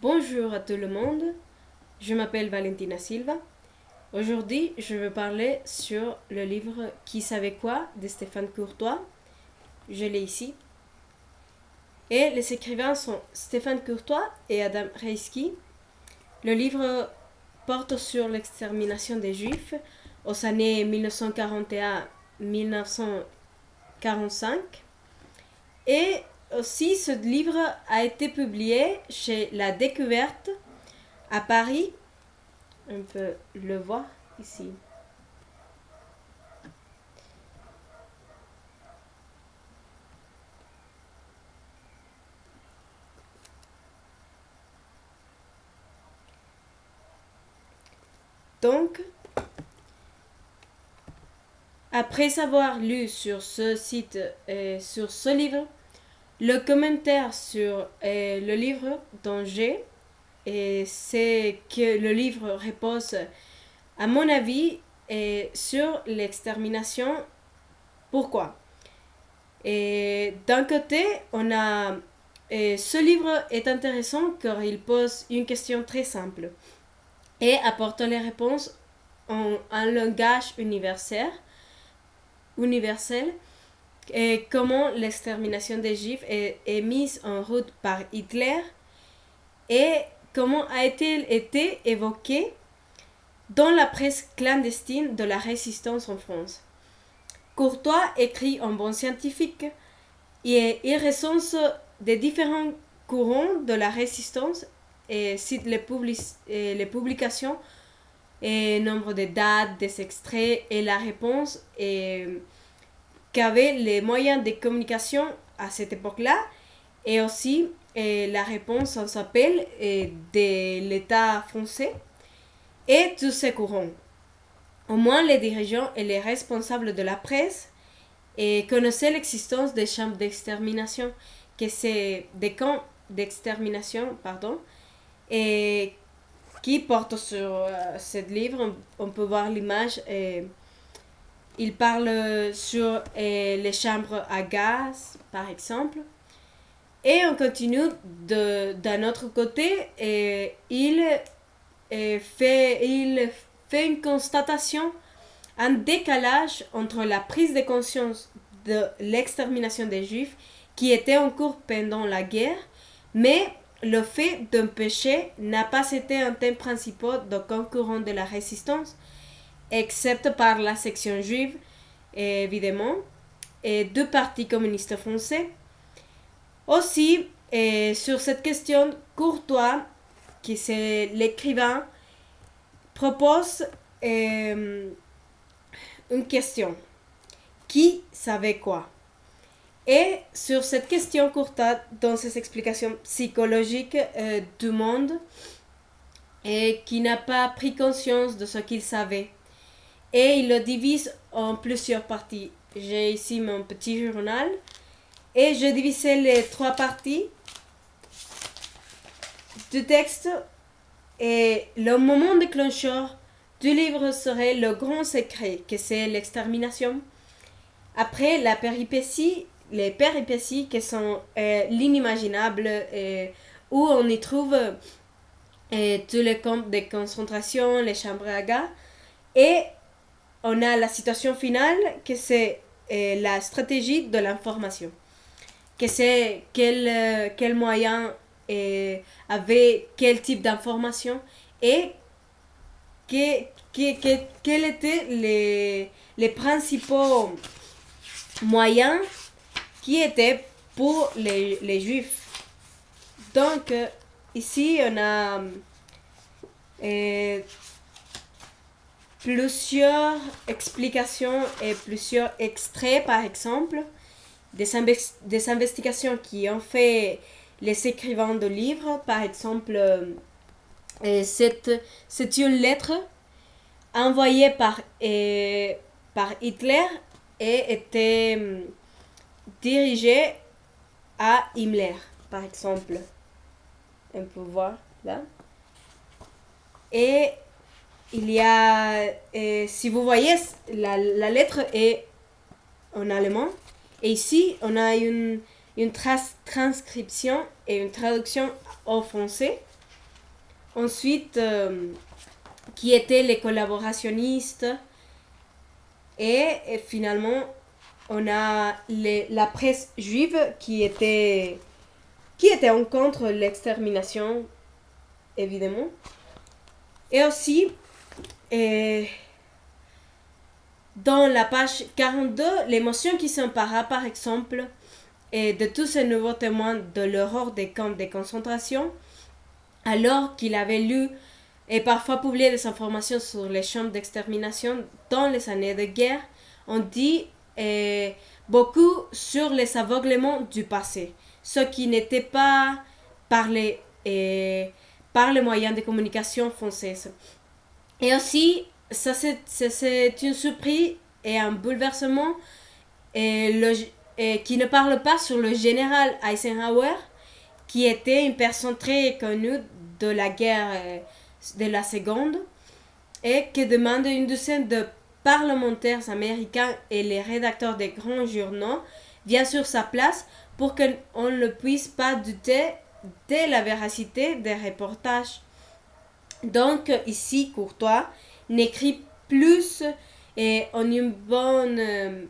Bonjour à tout le monde, je m'appelle Valentina Silva. Aujourd'hui, je vais parler sur le livre Qui savait quoi de Stéphane Courtois. Je l'ai ici. Et les écrivains sont Stéphane Courtois et Adam Reisky. Le livre porte sur l'extermination des Juifs aux années 1941-1945. Et aussi, ce livre a été publié chez La Découverte à Paris. On peut le voir ici. Donc, après avoir lu sur ce site et sur ce livre, le commentaire sur le livre dont j'ai, c'est que le livre repose, à mon avis, sur l'extermination. Pourquoi? Et d'un côté, on a ce livre est intéressant car il pose une question très simple et apporte les réponses en un langage universel et comment l'extermination des Juifs est mise en route par Hitler et comment a-t-elle été évoquée dans la presse clandestine de la résistance en France. Courtois écrit en bon scientifique et il recense des différents courants de la résistance et cite les publications et nombre de dates, des extraits et la réponse qu'avaient les moyens de communication à cette époque-là et aussi la réponse sans appel de l'État français et tous ces courants. Au moins les dirigeants et les responsables de la presse connaissaient l'existence des champs d'extermination, que c'est des camps d'extermination, et qui portent sur ce livre. On peut voir l'image. Il parle sur les chambres à gaz, par exemple. Et on continue d'un autre côté. Il fait une constatation, un décalage entre la prise de conscience de l'extermination des Juifs qui était en cours pendant la guerre, mais le fait d'empêcher n'a pas été un thème principal de concurrents de la résistance, excepté par la section juive, évidemment, et deux partis communistes français. Aussi, sur cette question, Courtois, qui c'est l'écrivain, propose une question. Qui savait quoi? Et sur cette question, Courtois, dans ses explications psychologiques du monde, et qui n'a pas pris conscience de ce qu'il savait. Et il le divise en plusieurs parties. J'ai ici mon petit journal. Et je divisais les trois parties du texte. Et le moment déclencheur du livre serait le grand secret, que c'est l'extermination. Après, les péripéties qui sont l'inimaginable, où on y trouve tous les camps de concentration, les chambres à gaz. Et on a la situation finale, que c'est la stratégie de l'information. Que c'est quel moyen avait quel type d'information et quels étaient les principaux moyens qui étaient pour les Juifs. Donc, ici, on a plusieurs explications et plusieurs extraits, par exemple, des investigations qui ont fait les écrivains de livres. Par exemple, c'est une lettre envoyée par Hitler et était dirigée à Himmler, par exemple. On peut voir là. Et il y a, si vous voyez, la lettre est en allemand. Et ici, on a une une transcription et une traduction au français. Ensuite, qui étaient les collaborationnistes. Et finalement, on a la presse juive qui était en contre l'extermination, évidemment. Et aussi, dans la page 42, l'émotion qui s'empara, par exemple, de tous ces nouveaux témoins de l'horreur des camps de concentration, alors qu'il avait lu et parfois publié des informations sur les champs d'extermination dans les années de guerre, on dit beaucoup sur les aveuglements du passé, ce qui n'était pas par les moyens de communication françaises. Et aussi, ça c'est une surprise et un bouleversement qui ne parle pas sur le général Eisenhower, qui était une personne très connue de la guerre de la Seconde et qui demande une douzaine de parlementaires américains et les rédacteurs des grands journaux viennent sur sa place pour qu'on ne puisse pas douter de la véracité des reportages. Donc ici, Courtois n'écrit plus en une bonne...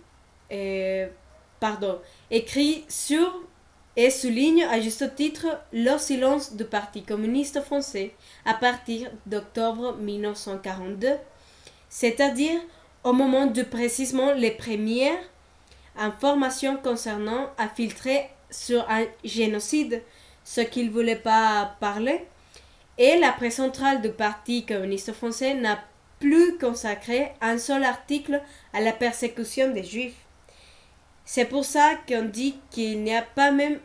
écrit sur et souligne à juste titre le silence du Parti communiste français à partir d'octobre 1942, c'est-à-dire au moment de précisément les premières informations concernant à filtrer sur un génocide, ce qu'il ne voulait pas parler, et la presse centrale du Parti communiste français n'a plus consacré un seul article à la persécution des Juifs. C'est pour ça qu'on dit qu'il n'y a pas même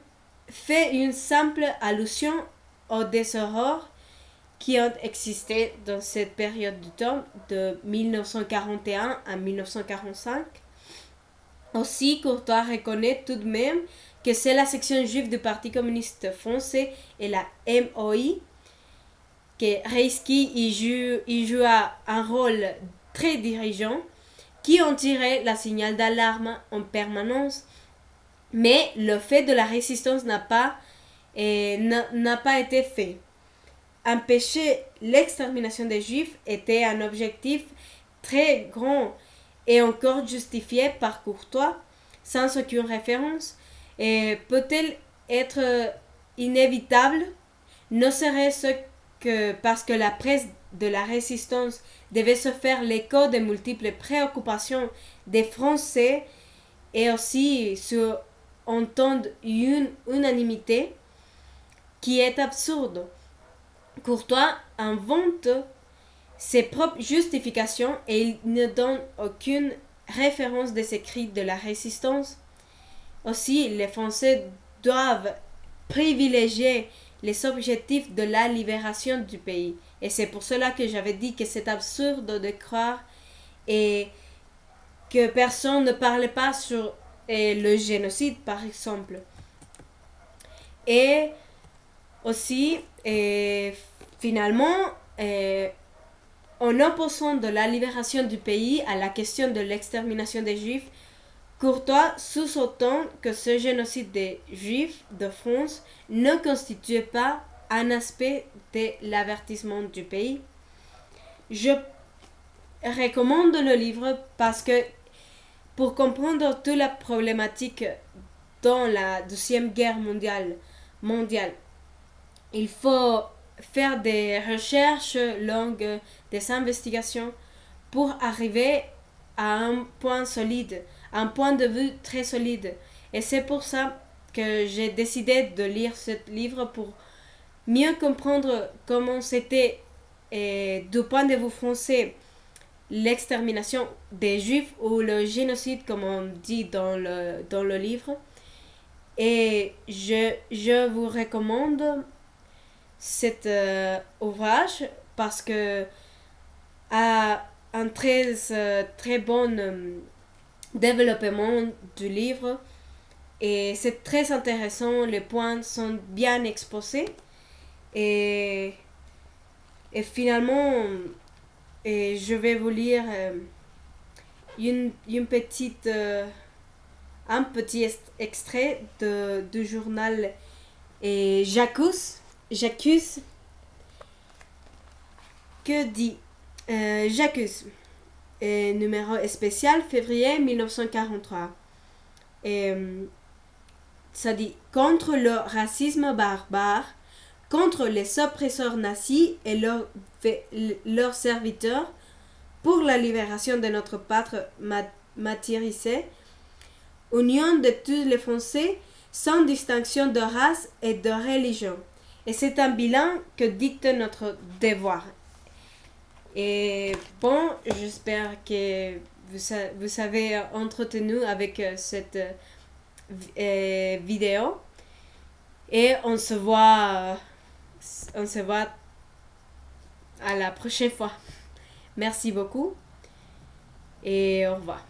fait une simple allusion aux horreurs qui ont existé dans cette période de temps de 1941 à 1945. Aussi, Courtois reconnaît tout de même que c'est la section juive du Parti communiste français et la MOI que Reisky y joua un rôle très dirigeant qui ont tiré la signal d'alarme en permanence. Mais le fait de la résistance n'a pas été fait. Empêcher l'extermination des Juifs était un objectif très grand et encore justifié par Courtois, sans aucune référence, et peut-elle être inévitable, ne serait-ce que parce que la presse de la résistance devait se faire l'écho des multiples préoccupations des Français et aussi sur un ton d'une unanimité qui est absurde. Courtois invente ses propres justifications et il ne donne aucune référence des écrits de la résistance. Aussi, les Français doivent privilégier les objectifs de la libération du pays. Et c'est pour cela que j'avais dit que c'est absurde de croire et que personne ne parlait pas sur le génocide, par exemple. Et aussi, finalement, en opposant de la libération du pays à la question de l'extermination des Juifs, Courtois sous-entend que ce génocide des Juifs de France ne constitue pas un aspect de l'avertissement du pays. Je recommande le livre parce que pour comprendre toute la problématique dans la Deuxième Guerre mondiale, il faut faire des recherches longues, des investigations pour arriver à un point solide, un point de vue très solide. Et c'est pour ça que j'ai décidé de lire ce livre pour mieux comprendre comment c'était, du point de vue français, l'extermination des Juifs ou le génocide, comme on dit dans le livre. Et je vous recommande cet ouvrage parce que a un très bon développement du livre et c'est très intéressant, les points sont bien exposés et finalement je vais vous lire une petite un petit extrait du journal J'accuse. Que dit J'accuse. Numéro spécial, février 1943. Ça dit contre le racisme barbare, contre les oppresseurs nazis et leurs serviteurs, pour la libération de notre patrie martyrisée, union de tous les Français sans distinction de race et de religion. Et c'est un bilan que dicte notre devoir. Et bon, j'espère que vous avez entretenu avec cette vidéo. Et on se voit à la prochaine fois. Merci beaucoup et au revoir.